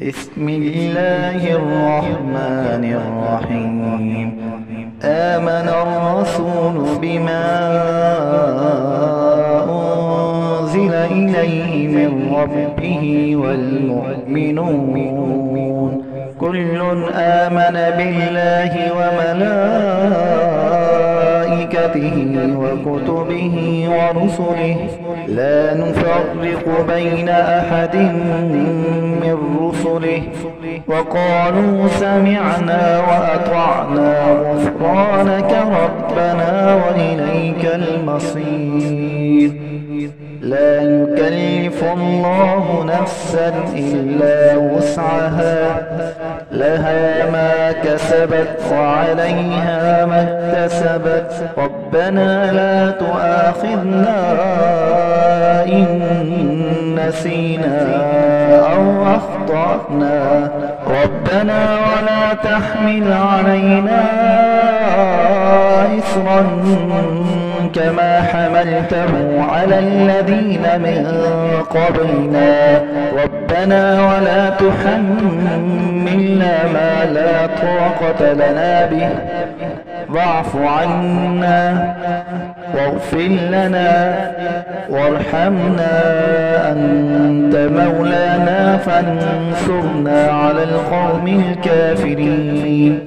بسم الله الرحمن الرحيم. آمن الرسول بما أنزل إليه من ربه والمؤمنون كل آمن بالله وملائكته وكتبه ورسله لا نفرق بين أحد من رسله وقالوا سمعنا وأطعنا غفرانك ربنا وإليك المصير. لا يكلف الله نفسا إلا وسعها لها ما كسبت وعليها ما اكتسبت ربنا لا تؤاخذنا إن نسينا أو أخطأنا ربنا ولا تحمل علينا إصرا كما حملته على الذين من قبلنا ربنا ولا تحملنا ما لا طاقة لنا به واعف عنا واغفر لنا وارحمنا أنت مولانا فانصرنا على القوم الكافرين.